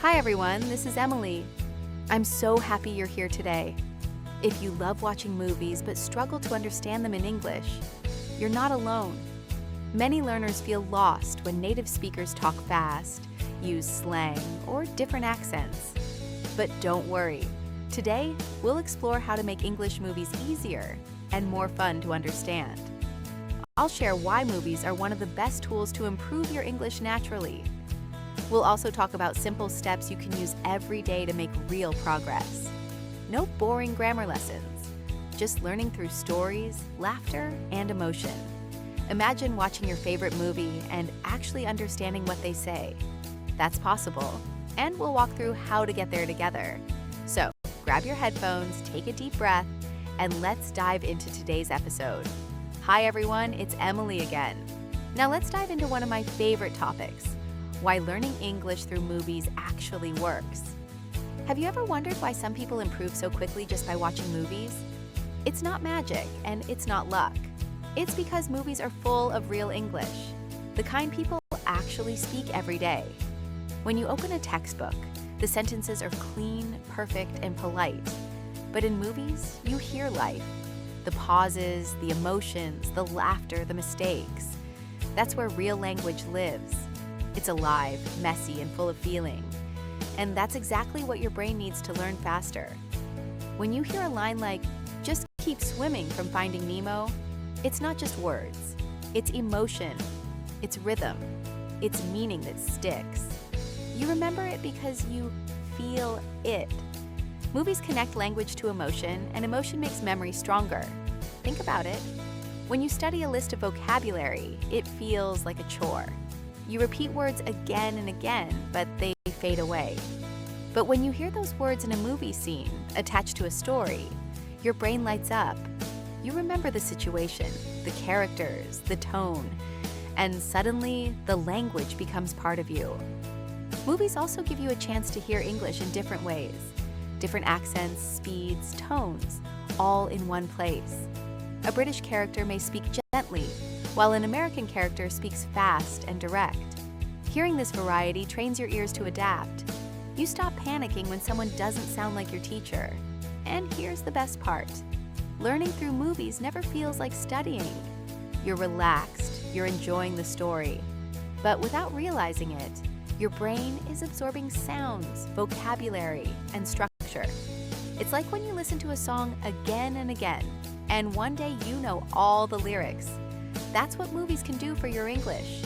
Hi everyone, this is Emily. I'm so happy you're here today. If you love watching movies but struggle to understand them in English, you're not alone. Many learners feel lost when native speakers talk fast, use slang, or different accents. But don't worry. Today, we'll explore how to make English movies easier and more fun to understand. I'll share why movies are one of the best tools to improve your English naturally. We'll also talk about simple steps you can use every day to make real progress. No boring grammar lessons, just learning through stories, laughter, and emotion. Imagine watching your favorite movie and actually understanding what they say. That's possible, and we'll walk through how to get there together. So, grab your headphones, take a deep breath, and let's dive into today's episode. Hi everyone, it's Emily again. Now let's dive into one of my favorite topics, why learning English through movies actually works. Have you ever wondered why some people improve so quickly just by watching movies? It's not magic, and it's not luck. It's because movies are full of real English, the kind people actually speak every day. When you open a textbook, the sentences are clean, perfect, and polite. But in movies, you hear life. The pauses, the emotions, the laughter, the mistakes. That's where real language lives. It's alive, messy, and full of feeling. And that's exactly what your brain needs to learn faster. When you hear a line like, "Just keep swimming from Finding Nemo," it's not just words. It's emotion. It's rhythm. It's meaning that sticks. You remember it because you feel it. Movies connect language to emotion, and emotion makes memory stronger. Think about it. When you study a list of vocabulary, it feels like a chore. You repeat words again and again, but they fade away. But when you hear those words in a movie scene attached to a story, your brain lights up. You remember the situation, the characters, the tone, and suddenly the language becomes part of you. Movies also give you a chance to hear English in different ways. Different accents, speeds, tones, all in one place. A British character may speak gently, while an American character speaks fast and direct. Hearing this variety trains your ears to adapt. You stop panicking when someone doesn't sound like your teacher. And here's the best part. Learning through movies never feels like studying. You're relaxed, you're enjoying the story. But without realizing it, your brain is absorbing sounds, vocabulary, and structure. It's like when you listen to a song again and again, and one day you know all the lyrics. That's what movies can do for your English.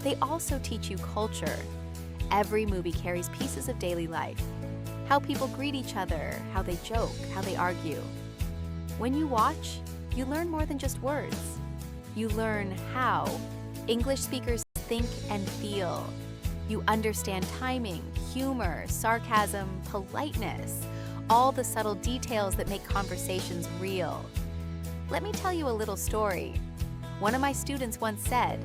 They also teach you culture. Every movie carries pieces of daily life. How people greet each other, how they joke, how they argue. When you watch, you learn more than just words. You learn how English speakers think and feel. You understand timing, humor, sarcasm, politeness, all the subtle details that make conversations real. Let me tell you a little story. One of my students once said,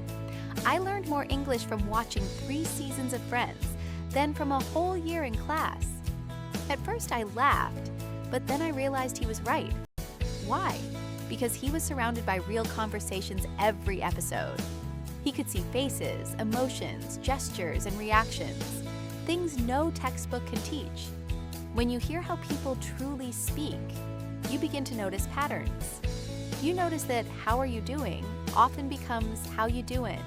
"I learned more English from watching 3 seasons of Friends than from a whole year in class." At first I laughed, but then I realized he was right. Why? Because he was surrounded by real conversations every episode. He could see faces, emotions, gestures, and reactions, things no textbook can teach. When you hear how people truly speak, you begin to notice patterns. You notice that "how are you doing" often becomes "how you doin'."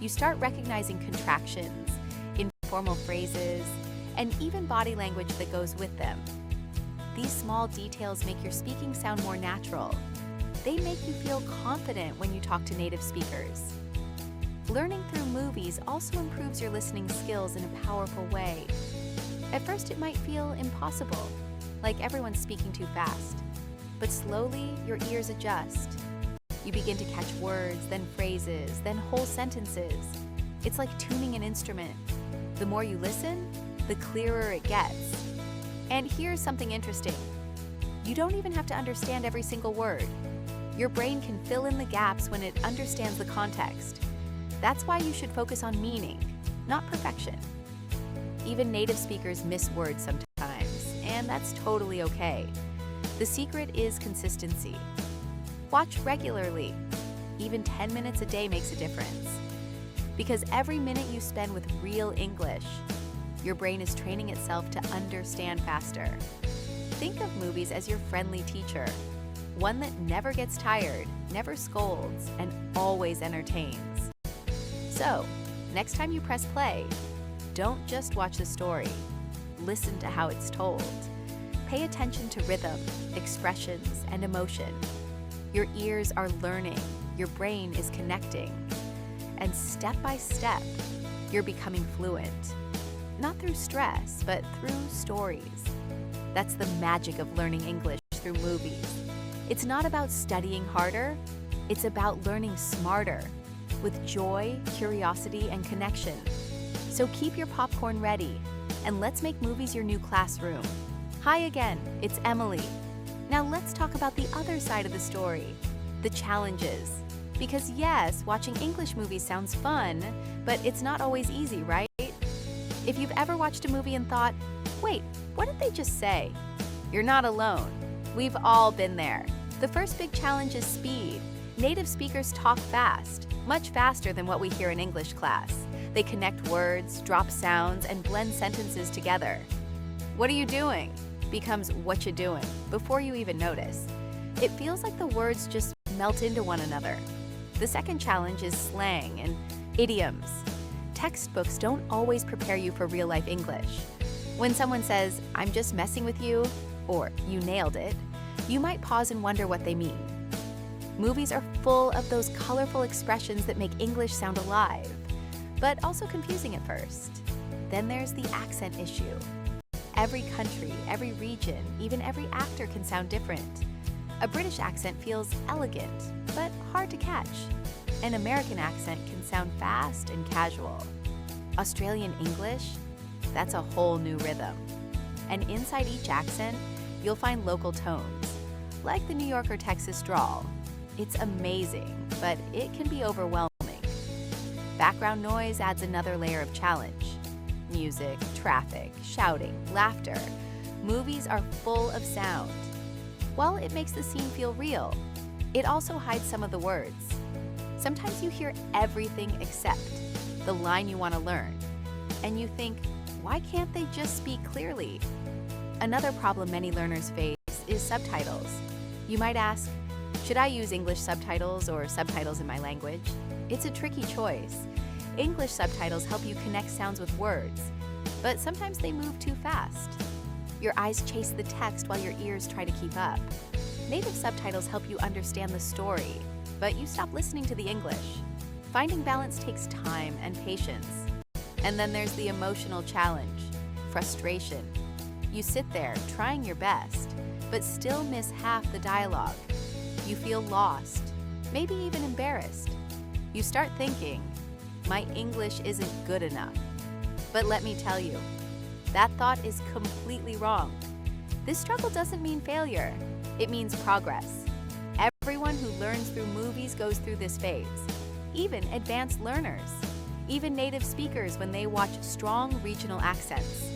You start recognizing contractions, informal phrases, and even body language that goes with them. These small details make your speaking sound more natural. They make you feel confident when you talk to native speakers. Learning through movies also improves your listening skills in a powerful way. At first it might feel impossible, like everyone's speaking too fast. But slowly, your ears adjust. You begin to catch words, then phrases, then whole sentences. It's like tuning an instrument. The more you listen, the clearer it gets. And here's something interesting. You don't even have to understand every single word. Your brain can fill in the gaps when it understands the context. That's why you should focus on meaning, not perfection. Even native speakers miss words sometimes, and that's totally okay. The secret is consistency. Watch regularly. Even 10 minutes a day makes a difference. Because every minute you spend with real English Your brain is training itself to understand faster. Think of movies as your friendly teacher, one that never gets tired, never scolds, and always entertains. So, next time you press play, don't just watch the story. Listen to how it's told. Pay attention to rhythm, expressions, and emotion. Your ears are learning, your brain is connecting. And step by step, you're becoming fluent. Not through stress, but through stories. That's the magic of learning English through movies. It's not about studying harder, it's about learning smarter, with joy, curiosity, and connection. So keep your popcorn ready, and let's make movies your new classroom. Hi again, it's Emily. Now let's talk about the other side of the story, the challenges. Because yes, watching English movies sounds fun, but it's not always easy, right? If you've ever watched a movie and thought, wait, what did they just say? You're not alone. We've all been there. The first big challenge is speed. Native speakers talk fast, much faster than what we hear in English class. They connect words, drop sounds, and blend sentences together. What are you doing? Becomes what you doing before you even notice. It feels like the words just melt into one another. The second challenge is slang and idioms. Textbooks don't always prepare you for real-life English. When someone says, "I'm just messing with you," or "you nailed it," you might pause and wonder what they mean. Movies are full of those colorful expressions that make English sound alive, but also confusing at first. Then there's the accent issue. Every country, every region, even every actor can sound different. A British accent feels elegant, but hard to catch. An American accent can sound fast and casual. Australian English? That's a whole new rhythm. And inside each accent, you'll find local tones, like the New York or Texas drawl. It's amazing, but it can be overwhelming. Background noise adds another layer of challenge. Music, traffic, shouting, laughter. Movies are full of sound. While it makes the scene feel real, it also hides some of the words. Sometimes you hear everything except the line you want to learn, and you think, why can't they just speak clearly? Another problem many learners face is subtitles. You might ask, should I use English subtitles or subtitles in my language? It's a tricky choice. English subtitles help you connect sounds with words, but sometimes they move too fast. Your eyes chase the text while your ears try to keep up. Native subtitles help you understand the story, but you stop listening to the English. Finding balance takes time and patience. And then there's the emotional challenge, frustration. You sit there trying your best, but still miss half the dialogue. You feel lost, maybe even embarrassed. You start thinking, my English isn't good enough. But let me tell you, that thought is completely wrong. This struggle doesn't mean failure, it means progress. Everyone who learns through movies goes through this phase, even advanced learners, even native speakers when they watch strong regional accents.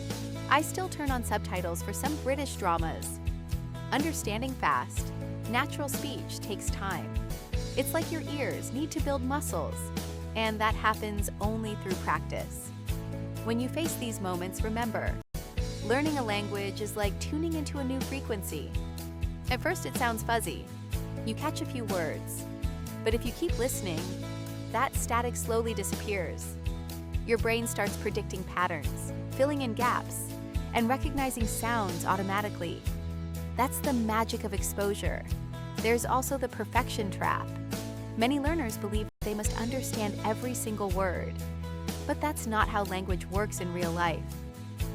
I still turn on subtitles for some British dramas. Understanding fast, natural speech takes time. It's like your ears need to build muscles, and that happens only through practice. When you face these moments, remember, learning a language is like tuning into a new frequency. At first it sounds fuzzy. You catch a few words, but if you keep listening, that static slowly disappears. Your brain starts predicting patterns, filling in gaps, and recognizing sounds automatically. That's the magic of exposure. There's also the perfection trap. Many learners believe they must understand every single word, but that's not how language works in real life.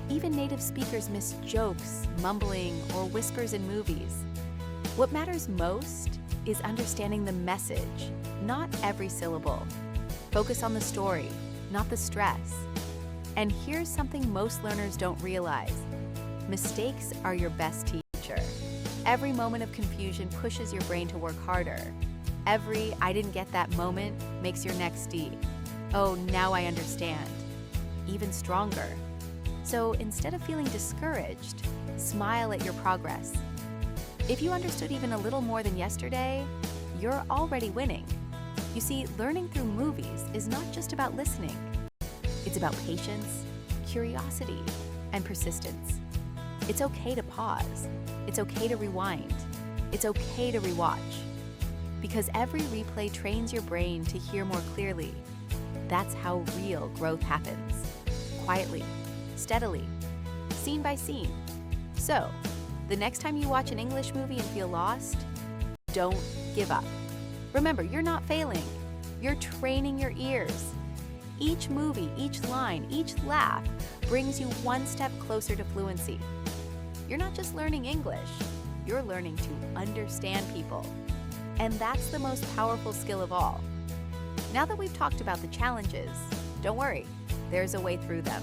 Even native speakers miss jokes, mumbling, or whispers in movies. What matters most is understanding the message, not every syllable. Focus on the story, not the stress. And here's something most learners don't realize. Mistakes are your best teacher. Every moment of confusion pushes your brain to work harder. Every "I didn't get that" moment makes your next D. "Oh, now I understand" even stronger. So instead of feeling discouraged, smile at your progress. If you understood even a little more than yesterday, you're already winning. You see, learning through movies is not just about listening. It's about patience, curiosity, and persistence. It's okay to pause. It's okay to rewind. It's okay to rewatch. Because every replay trains your brain to hear more clearly. That's how real growth happens. Quietly, steadily, scene by scene. So, the next time you watch an English movie and feel lost, don't give up. Remember, you're not failing. You're training your ears. Each movie, each line, each laugh brings you one step closer to fluency. You're not just learning English, you're learning to understand people. And that's the most powerful skill of all. Now that we've talked about the challenges, don't worry, there's a way through them.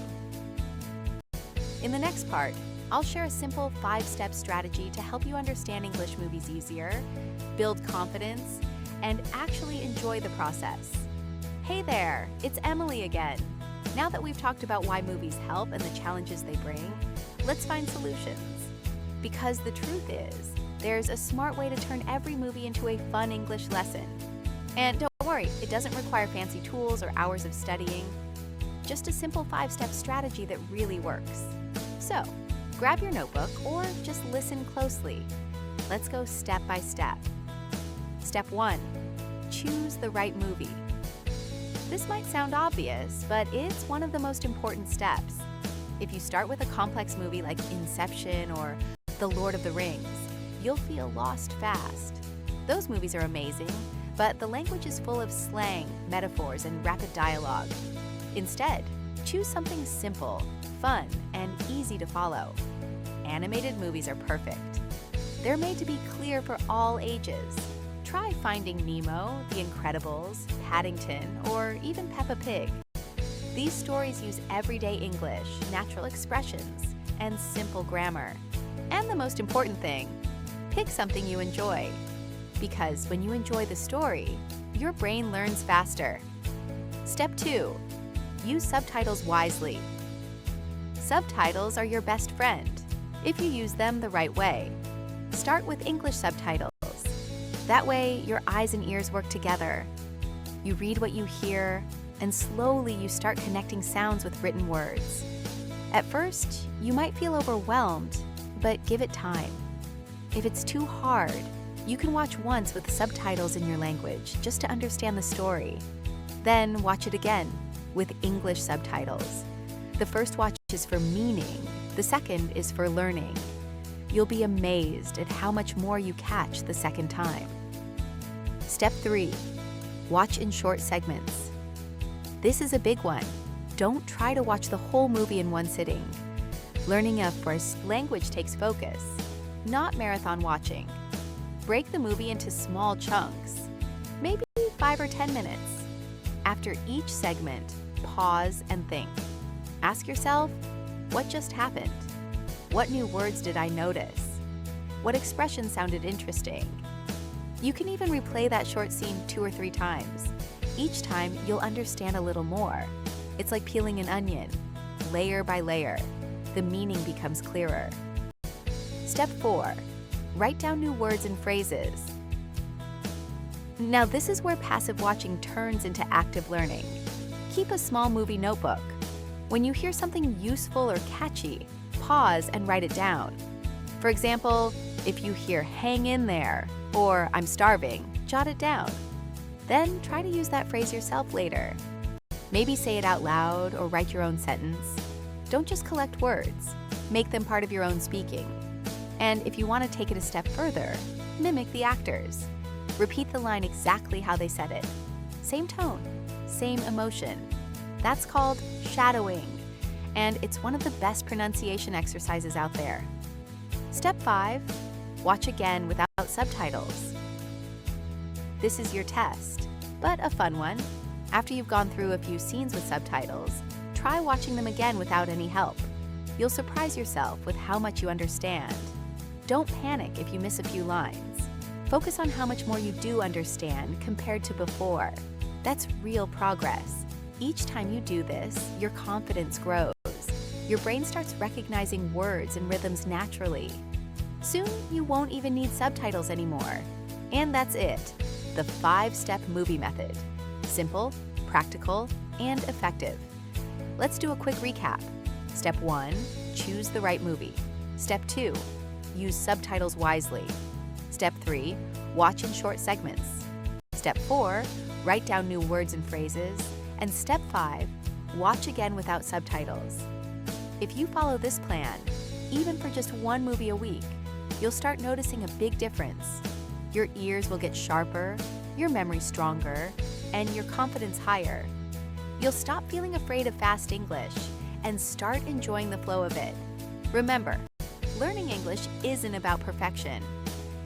In the next part, I'll share a simple 5-step strategy to help you understand English movies easier, build confidence, and actually enjoy the process. Hey there, it's Emily again. Now that we've talked about why movies help and the challenges they bring, let's find solutions. Because the truth is, there's a smart way to turn every movie into a fun English lesson. And don't worry, it doesn't require fancy tools or hours of studying. Just a simple 5-step strategy that really works. So, grab your notebook or just listen closely. Let's go step by step. Step 1. Choose the right movie. This might sound obvious, but it's one of the most important steps. If you start with a complex movie like Inception or The Lord of the Rings, you'll feel lost fast. Those movies are amazing, but the language is full of slang, metaphors, and rapid dialogue. Instead, choose something simple, fun, and easy to follow. Animated movies are perfect. They're made to be clear for all ages. Try Finding Nemo, The Incredibles, Paddington, or even Peppa Pig. These stories use everyday English, natural expressions, and simple grammar. And the most important thing, pick something you enjoy. Because when you enjoy the story, your brain learns faster. Step 2. Use subtitles wisely. Subtitles are your best friend, if you use them the right way. Start with English subtitles. That way, your eyes and ears work together. You read what you hear, and slowly you start connecting sounds with written words. At first, you might feel overwhelmed, but give it time. If it's too hard, you can watch once with subtitles in your language just to understand the story. Then watch it again with English subtitles. The first watch is for meaning, the second is for learning. You'll be amazed at how much more you catch the second time. Step 3. Watch in short segments. This is a big one. Don't try to watch the whole movie in one sitting. Learning a first language takes focus, not marathon watching. Break the movie into small chunks, maybe 5 or 10 minutes. After each segment, pause and think. Ask yourself, what just happened? What new words did I notice? What expression sounded interesting? You can even replay that short scene 2 or 3 times. Each time, you'll understand a little more. It's like peeling an onion, layer by layer. The meaning becomes clearer. Step 4. Write down new words and phrases. Now, this is where passive watching turns into active learning. Keep a small movie notebook. When you hear something useful or catchy, pause and write it down. For example, if you hear "hang in there" or "I'm starving," jot it down. Then try to use that phrase yourself later. Maybe say it out loud or write your own sentence. Don't just collect words. Make them part of your own speaking. And if you want to take it a step further, mimic the actors. Repeat the line exactly how they said it. Same tone, same emotion. That's called shadowing, and it's one of the best pronunciation exercises out there. Step 5. Watch again without subtitles. This is your test, but a fun one. After you've gone through a few scenes with subtitles, try watching them again without any help. You'll surprise yourself with how much you understand. Don't panic if you miss a few lines. Focus on how much more you do understand compared to before. That's real progress. Each time you do this, your confidence grows. Your brain starts recognizing words and rhythms naturally. Soon, you won't even need subtitles anymore. And that's it, the 5-step movie method. Simple, practical, and effective. Let's do a quick recap. Step 1, choose the right movie. Step 2, use subtitles wisely. Step 3, watch in short segments. Step 4, write down new words and phrases. And Step 5, watch again without subtitles. If you follow this plan, even for just one movie a week, you'll start noticing a big difference. Your ears will get sharper, your memory stronger, and your confidence higher. You'll stop feeling afraid of fast English and start enjoying the flow of it. Remember, learning English isn't about perfection.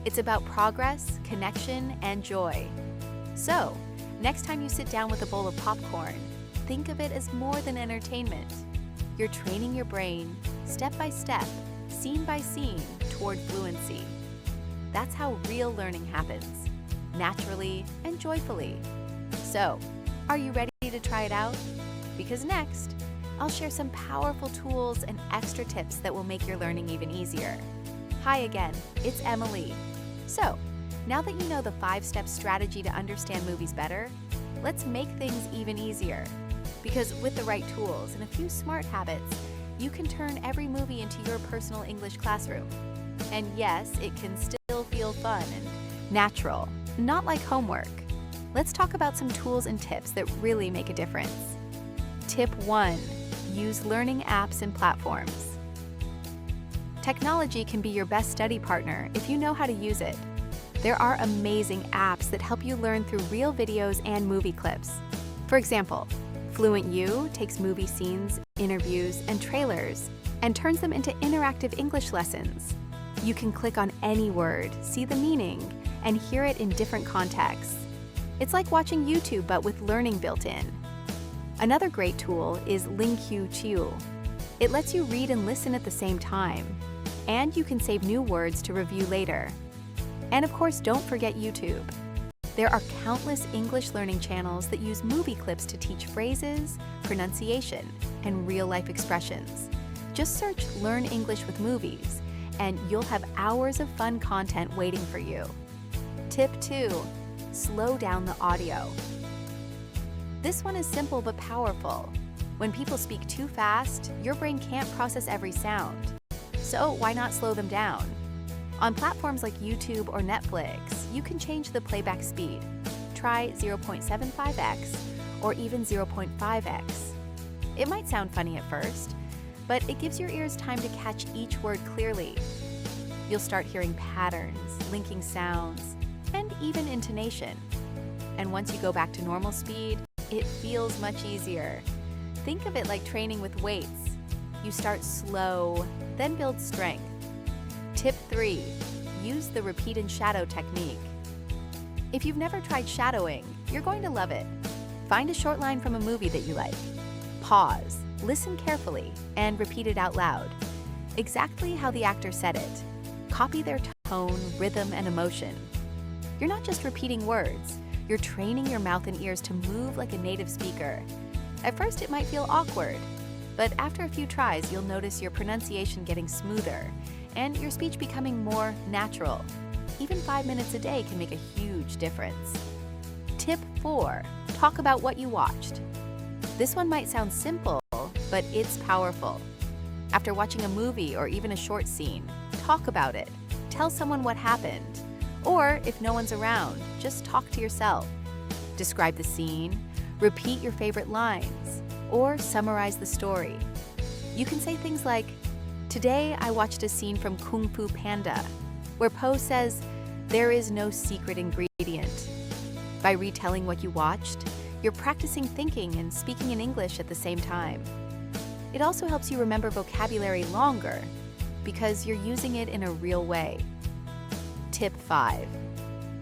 It's about progress, connection, and joy. So, next time you sit down with a bowl of popcorn, think of it as more than entertainment. You're training your brain, step by step, scene by scene, toward fluency. That's how real learning happens, naturally and joyfully. So, are you ready to try it out? Because next, I'll share some powerful tools and extra tips that will make your learning even easier. Hi again, it's Emily. So, now that you know the 5-step strategy to understand movies better, let's make things even easier. Because with the right tools and a few smart habits, you can turn every movie into your personal English classroom. And yes, it can still feel fun and natural, not like homework. Let's talk about some tools and tips that really make a difference. Tip 1, use learning apps and platforms. Technology can be your best study partner if you know how to use it. There are amazing apps that help you learn through real videos and movie clips. For example, Fluent U takes movie scenes, interviews, and trailers and turns them into interactive English lessons. You can click on any word, see the meaning, and hear it in different contexts. It's like watching YouTube but with learning built in. Another great tool is Q. It lets you read and listen at the same time, and you can save new words to review later. And of course, don't forget YouTube. There are countless English learning channels that use movie clips to teach phrases, pronunciation, and real-life expressions. Just search Learn English with Movies, and you'll have hours of fun content waiting for you. Tip 2, slow down the audio. This one is simple but powerful. When people speak too fast, your brain can't process every sound. So why not slow them down? On platforms like YouTube or Netflix, you can change the playback speed. Try 0.75x or even 0.5x. It might sound funny at first, but it gives your ears time to catch each word clearly. You'll start hearing patterns, linking sounds, and even intonation. And once you go back to normal speed, it feels much easier. Think of it like training with weights. You start slow, then build strength. Tip 3, use the repeat and shadow technique. If you've never tried shadowing, you're going to love it. Find a short line from a movie that you like. Pause, listen carefully, and repeat it out loud. Exactly how the actor said it. Copy their tone, rhythm, and emotion. You're not just repeating words, you're training your mouth and ears to move like a native speaker. At first, it might feel awkward, but after a few tries, you'll notice your pronunciation getting smoother and your speech becoming more natural. Even 5 minutes a day can make a huge difference. Tip 4, talk about what you watched. This one might sound simple, but it's powerful. After watching a movie or even a short scene, talk about it. Tell someone what happened. Or if no one's around, just talk to yourself. Describe the scene, repeat your favorite lines, or summarize the story. You can say things like, "Today I watched a scene from Kung Fu Panda, where Po says, 'There is no secret ingredient.'" By retelling what you watched, you're practicing thinking and speaking in English at the same time. It also helps you remember vocabulary longer because you're using it in a real way. Tip 5,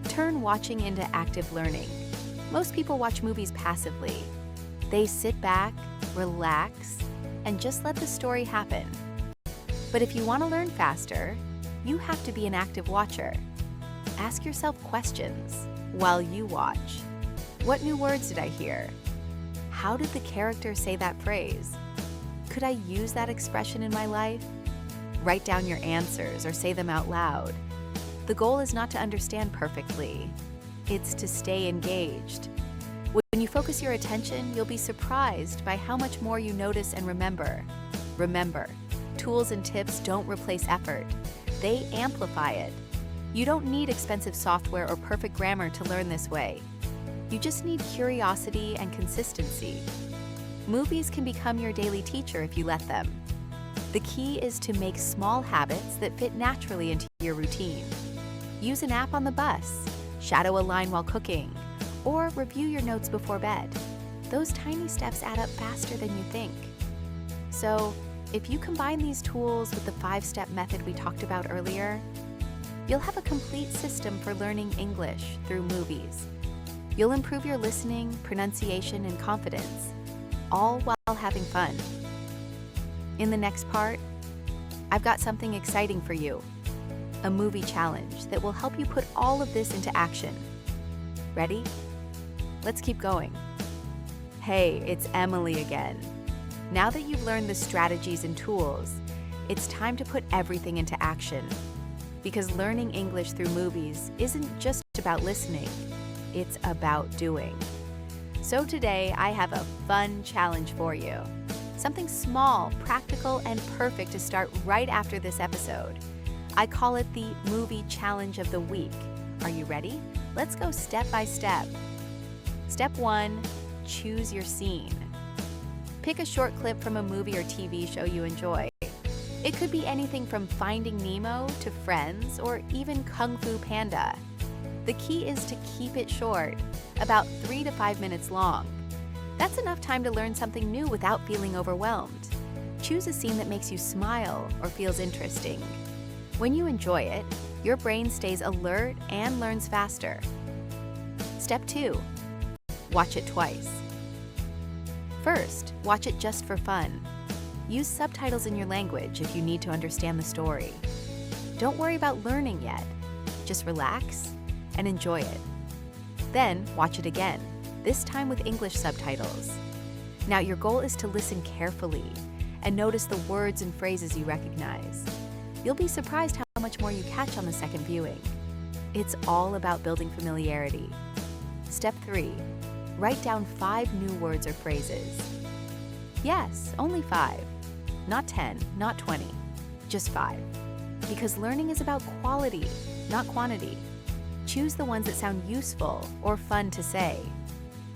turn watching into active learning. Most people watch movies passively. They sit back, relax, and just let the story happen. But if you want to learn faster, you have to be an active watcher. Ask yourself questions while you watch. What new words did I hear? How did the character say that phrase? Could I use that expression in my life? Write down your answers or say them out loud. The goal is not to understand perfectly. It's to stay engaged. When you focus your attention, you'll be surprised by how much more you notice and remember. Remember, tools and tips don't replace effort. They amplify it. You don't need expensive software or perfect grammar to learn this way. You just need curiosity and consistency. Movies can become your daily teacher if you let them. The key is to make small habits that fit naturally into your routine. Use an app on the bus, shadow a line while cooking, or review your notes before bed. Those tiny steps add up faster than you think. So, if you combine these tools with the 5-step method we talked about earlier, you'll have a complete system for learning English through movies. You'll improve your listening, pronunciation, and confidence, all while having fun. In the next part, I've got something exciting for you, a movie challenge that will help you put all of this into action. Ready? Let's keep going. Hey, it's Emily again. Now that you've learned the strategies and tools, it's time to put everything into action. Because learning English through movies isn't just about listening, it's about doing. So today, I have a fun challenge for you. Something small, practical, and perfect to start right after this episode. I call it the Movie Challenge of the Week. Are you ready? Let's go step by step. Step 1, choose your scene. Pick a short clip from a movie or TV show you enjoy. It could be anything from Finding Nemo to Friends or even Kung Fu Panda. The key is to keep it short, about 3 to 5 minutes long. That's enough time to learn something new without feeling overwhelmed. Choose a scene that makes you smile or feels interesting. When you enjoy it, your brain stays alert and learns faster. Step 2, watch it twice. First, watch it just for fun. Use subtitles in your language if you need to understand the story. Don't worry about learning yet. Just relax and enjoy it. Then, watch it again, this time with English subtitles. Now, your goal is to listen carefully and notice the words and phrases you recognize. You'll be surprised how much more you catch on the second viewing. It's all about building familiarity. Step 3, write down 5 new words or phrases. Yes, only 5. Not 10, not 20, just 5. Because learning is about quality, not quantity. Choose the ones that sound useful or fun to say.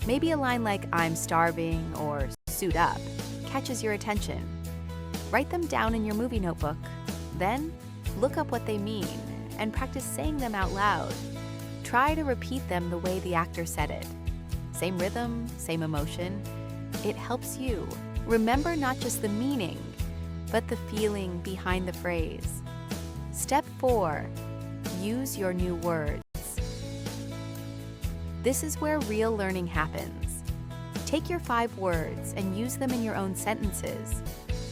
Maybe a line like, "I'm starving," or "suit up," catches your attention. Write them down in your movie notebook. Then, look up what they mean and practice saying them out loud. Try to repeat them the way the actor said it. Same rhythm, same emotion. It helps you remember not just the meaning, but the feeling behind the phrase. Step 4, use your new words. This is where real learning happens. Take your 5 words and use them in your own sentences.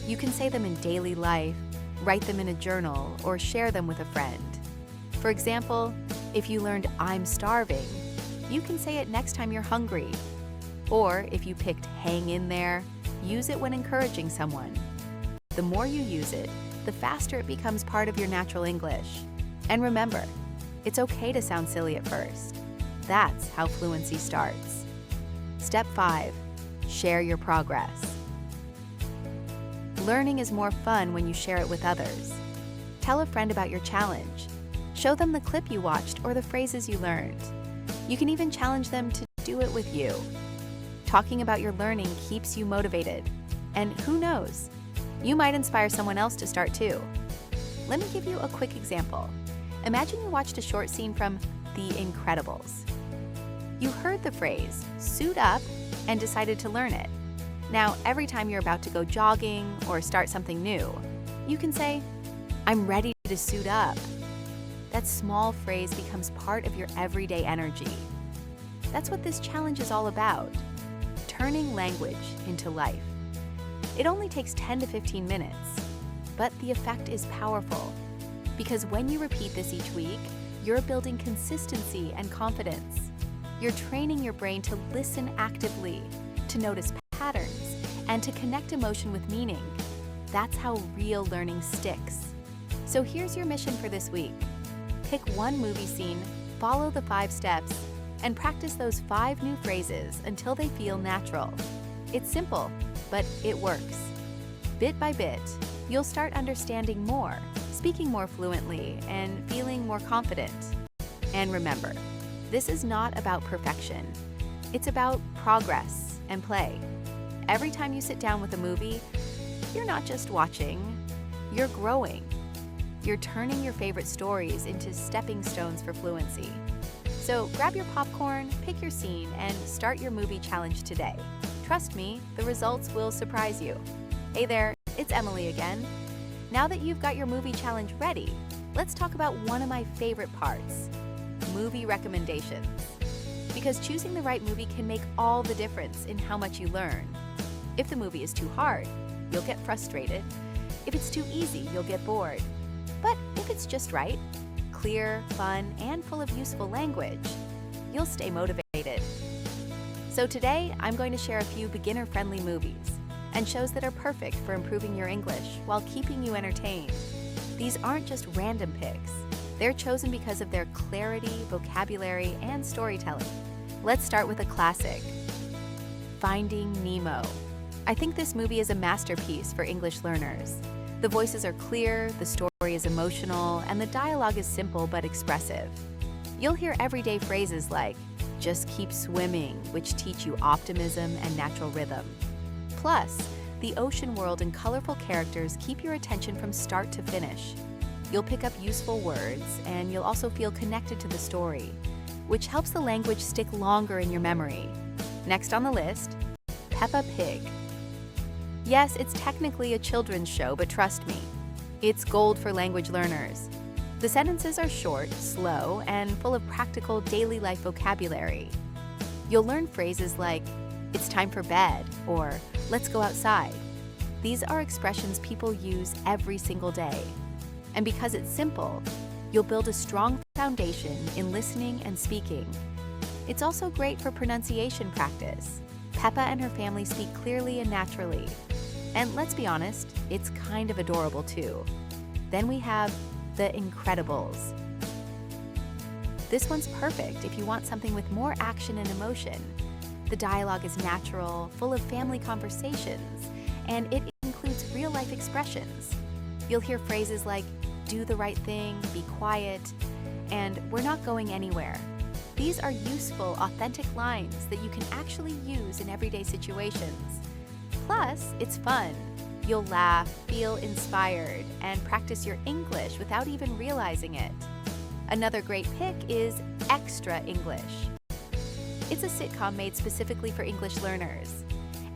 You can say them in daily life, write them in a journal, or share them with a friend. For example, if you learned "I'm starving," you can say it next time you're hungry. Or if you picked "hang in there," use it when encouraging someone. The more you use it, the faster it becomes part of your natural English. And remember, it's okay to sound silly at first. That's how fluency starts. Step 5, share your progress. Learning is more fun when you share it with others. Tell a friend about your challenge. Show them the clip you watched or the phrases you learned. You can even challenge them to do it with you. Talking about your learning keeps you motivated. And who knows, you might inspire someone else to start too. Let me give you a quick example. Imagine you watched a short scene from The Incredibles. You heard the phrase, "suit up," and decided to learn it. Now, every time you're about to go jogging or start something new, you can say, "I'm ready to suit up." That small phrase becomes part of your everyday energy. That's what this challenge is all about, turning language into life. It only takes 10 to 15 minutes, but the effect is powerful. Because when you repeat this each week, you're building consistency and confidence. You're training your brain to listen actively, to notice patterns, and to connect emotion with meaning. That's how real learning sticks. So here's your mission for this week. Pick one movie scene, follow the 5 steps, and practice those 5 new phrases until they feel natural. It's simple, but it works. Bit by bit, you'll start understanding more, speaking more fluently, and feeling more confident. And remember, this is not about perfection. It's about progress and play. Every time you sit down with a movie, you're not just watching, you're growing. You're turning your favorite stories into stepping stones for fluency. So grab your popcorn, pick your scene, and start your movie challenge today. Trust me, the results will surprise you. Hey there, it's Emily again. Now that you've got your movie challenge ready, let's talk about one of my favorite parts, movie recommendations. Because choosing the right movie can make all the difference in how much you learn. If the movie is too hard, you'll get frustrated. If it's too easy, you'll get bored. But if it's just right, clear, fun, and full of useful language, you'll stay motivated. So today, I'm going to share a few beginner-friendly movies and shows that are perfect for improving your English while keeping you entertained. These aren't just random picks. They're chosen because of their clarity, vocabulary, and storytelling. Let's start with a classic, Finding Nemo. I think this movie is a masterpiece for English learners. The voices are clear, the story is emotional, and the dialogue is simple but expressive. You'll hear everyday phrases like, "just keep swimming," which teach you optimism and natural rhythm. Plus, the ocean world and colorful characters keep your attention from start to finish. You'll pick up useful words, and you'll also feel connected to the story, which helps the language stick longer in your memory. Next on the list, Peppa Pig. Yes, it's technically a children's show, but trust me, it's gold for language learners. The sentences are short, slow, and full of practical daily life vocabulary. You'll learn phrases like, "it's time for bed," or "let's go outside." These are expressions people use every single day. And because it's simple, you'll build a strong foundation in listening and speaking. It's also great for pronunciation practice. Peppa and her family speak clearly and naturally. And let's be honest, it's kind of adorable too. Then we have The Incredibles. This one's perfect if you want something with more action and emotion. The dialogue is natural, full of family conversations, and it includes real-life expressions. You'll hear phrases like, "do the right thing," "be quiet," and "we're not going anywhere." These are useful, authentic lines that you can actually use in everyday situations. Plus, it's fun. You'll laugh, feel inspired, and practice your English without even realizing it. Another great pick is Extra English. It's a sitcom made specifically for English learners.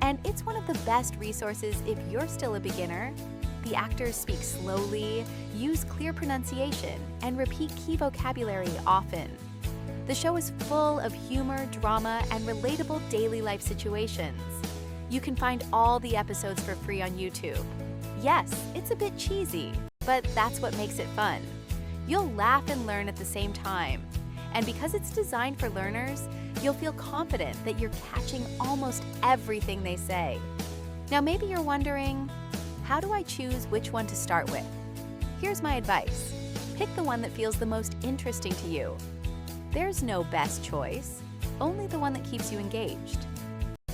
And it's one of the best resources if you're still a beginner. The actors speak slowly, use clear pronunciation, and repeat key vocabulary often. The show is full of humor, drama, and relatable daily life situations. You can find all the episodes for free on YouTube. Yes, it's a bit cheesy, but that's what makes it fun. You'll laugh and learn at the same time. And because it's designed for learners, you'll feel confident that you're catching almost everything they say. Now maybe you're wondering, how do I choose which one to start with? Here's my advice. Pick the one that feels the most interesting to you. There's no best choice, only the one that keeps you engaged.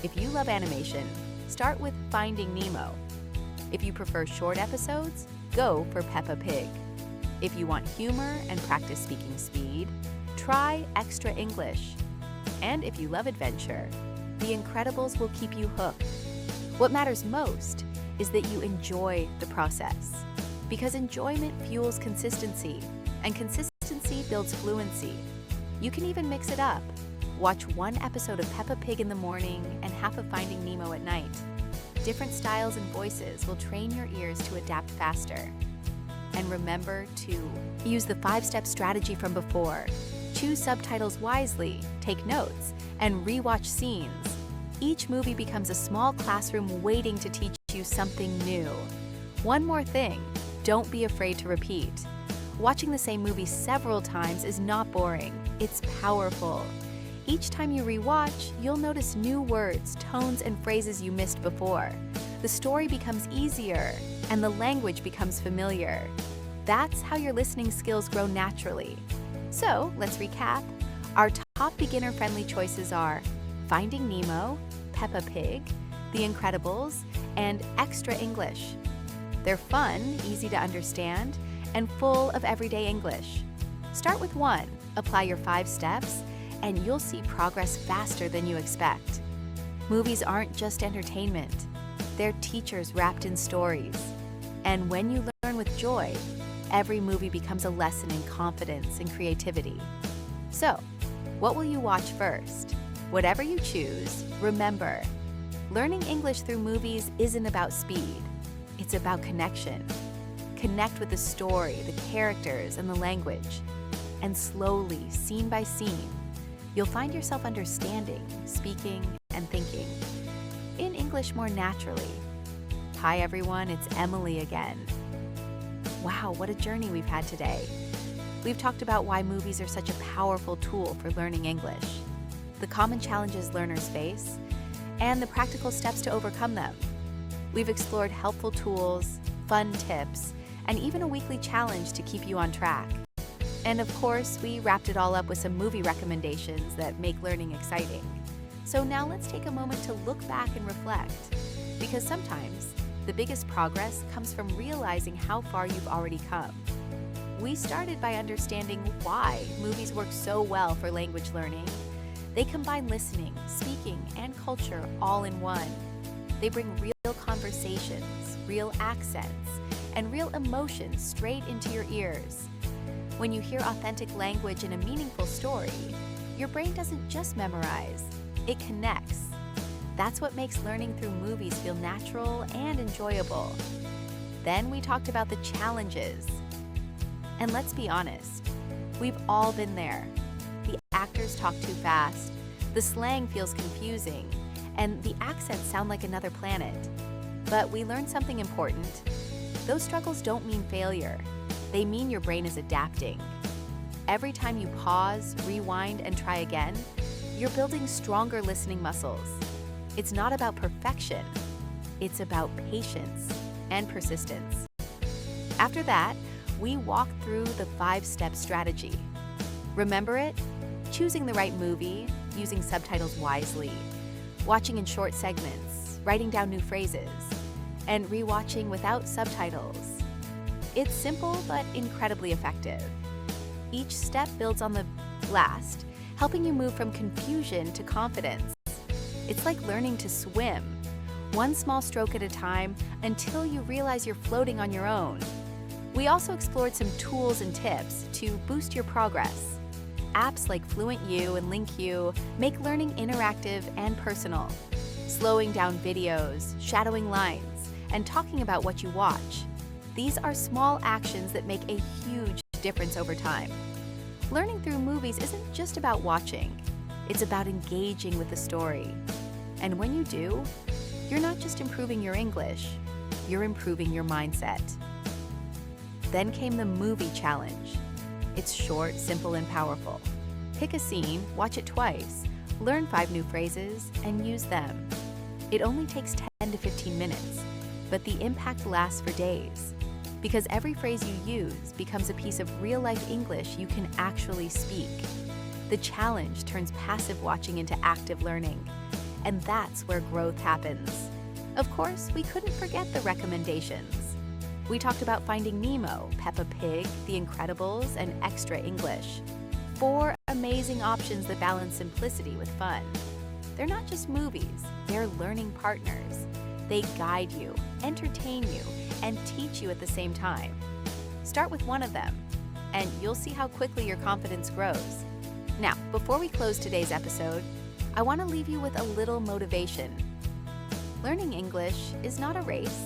If you love animation, start with Finding Nemo. If you prefer short episodes, go for Peppa Pig. If you want humor and practice speaking speed, try Extra English. And if you love adventure, The Incredibles will keep you hooked. What matters most is that you enjoy the process, because enjoyment fuels consistency, and consistency builds fluency. You can even mix it up. Watch one episode of Peppa Pig in the morning and half of Finding Nemo at night. Different styles and voices will train your ears to adapt faster. And remember to use the 5-step strategy from before. Choose subtitles wisely, take notes, and rewatch scenes. Each movie becomes a small classroom waiting to teach you something new. One more thing, don't be afraid to repeat. Watching the same movie several times is not boring, it's powerful. Each time you rewatch, you'll notice new words, tones, and phrases you missed before. The story becomes easier, and the language becomes familiar. That's how your listening skills grow naturally. So, let's recap. Our top beginner-friendly choices are Finding Nemo, Peppa Pig, The Incredibles, and Extra English. They're fun, easy to understand, and full of everyday English. Start with one, apply your 5 steps, and you'll see progress faster than you expect. Movies aren't just entertainment. They're teachers wrapped in stories. And when you learn with joy, every movie becomes a lesson in confidence and creativity. So, what will you watch first? Whatever you choose, remember, learning English through movies isn't about speed. It's about connection. Connect with the story, the characters, and the language. And slowly, scene by scene, you'll find yourself understanding, speaking, and thinking in English more naturally. Hi everyone, it's Emily again. Wow, what a journey we've had today. We've talked about why movies are such a powerful tool for learning English, the common challenges learners face, and the practical steps to overcome them. We've explored helpful tools, fun tips, and even a weekly challenge to keep you on track. And of course, we wrapped it all up with some movie recommendations that make learning exciting. So now let's take a moment to look back and reflect, because sometimes the biggest progress comes from realizing how far you've already come. We started by understanding why movies work so well for language learning. They combine listening, speaking, and culture all in one. They bring real conversations, real accents, and real emotions straight into your ears. When you hear authentic language in a meaningful story, your brain doesn't just memorize, it connects. That's what makes learning through movies feel natural and enjoyable. Then we talked about the challenges. And let's be honest, we've all been there. The actors talk too fast, the slang feels confusing, and the accents sound like another planet. But we learned something important. Those struggles don't mean failure. They mean your brain is adapting. Every time you pause, rewind, and try again, you're building stronger listening muscles. It's not about perfection. It's about patience and persistence. After that, we walked through the 5-step strategy. Remember it? Choosing the right movie, using subtitles wisely, watching in short segments, writing down new phrases, and rewatching without subtitles. It's simple but incredibly effective. Each step builds on the last, helping you move from confusion to confidence. It's like learning to swim, one small stroke at a time until you realize you're floating on your own. We also explored some tools and tips to boost your progress. Apps like Fluent U and Link U make learning interactive and personal. Slowing down videos, shadowing lines, and talking about what you watch. These are small actions that make a huge difference over time. Learning through movies isn't just about watching. It's about engaging with the story. And when you do, you're not just improving your English, you're improving your mindset. Then came the movie challenge. It's short, simple, and powerful. Pick a scene, watch it twice, learn 5 new phrases, and use them. It only takes 10 to 15 minutes, but the impact lasts for days. Because every phrase you use becomes a piece of real-life English you can actually speak. The challenge turns passive watching into active learning, and that's where growth happens. Of course, we couldn't forget the recommendations. We talked about Finding Nemo, Peppa Pig, The Incredibles, and Extra English. 4 amazing options that balance simplicity with fun. They're not just movies, they're learning partners. They guide you, entertain you, and teach you at the same time. Start with one of them, and you'll see how quickly your confidence grows. Now, before we close today's episode, I want to leave you with a little motivation. Learning English is not a race,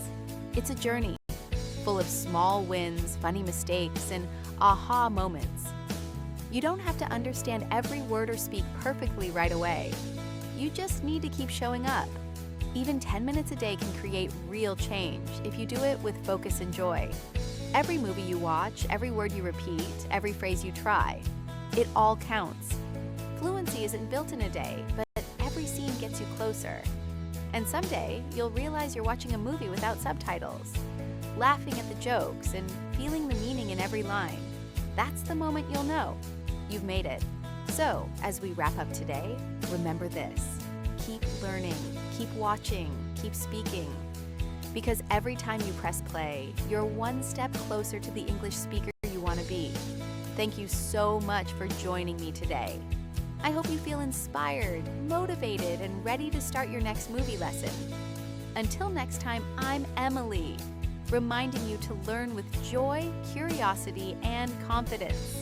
it's a journey, full of small wins, funny mistakes, and aha moments. You don't have to understand every word or speak perfectly right away. You just need to keep showing up. Even 10 minutes a day can create real change if you do it with focus and joy. Every movie you watch, every word you repeat, every phrase you try, it all counts. Fluency isn't built in a day, but every scene gets you closer. And someday, you'll realize you're watching a movie without subtitles, laughing at the jokes and feeling the meaning in every line. That's the moment you'll know you've made it. So, as we wrap up today, remember this. Keep learning, keep watching, keep speaking. Because every time you press play, you're one step closer to the English speaker you want to be. Thank you so much for joining me today. I hope you feel inspired, motivated, and ready to start your next movie lesson. Until next time, I'm Emily, reminding you to learn with joy, curiosity, and confidence.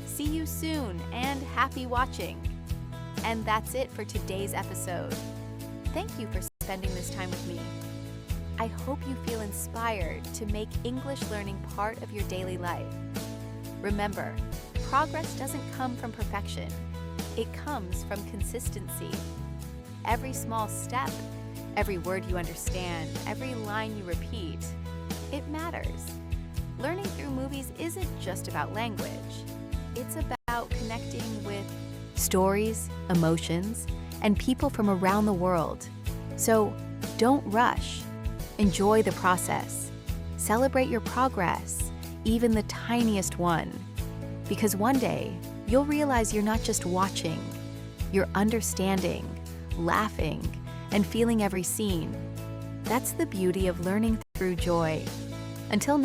See you soon, and happy watching. And that's it for today's episode. Thank you for spending this time with me. I hope you feel inspired to make English learning part of your daily life. Remember, progress doesn't come from perfection. It comes from consistency. Every small step, every word you understand, every line you repeat, it matters. Learning through movies isn't just about language. It's about connecting with stories, emotions, and people from around the world. So don't rush. Enjoy the process. Celebrate your progress, even the tiniest one. Because one day, you'll realize you're not just watching, you're understanding, laughing, and feeling every scene. That's the beauty of learning through joy. Until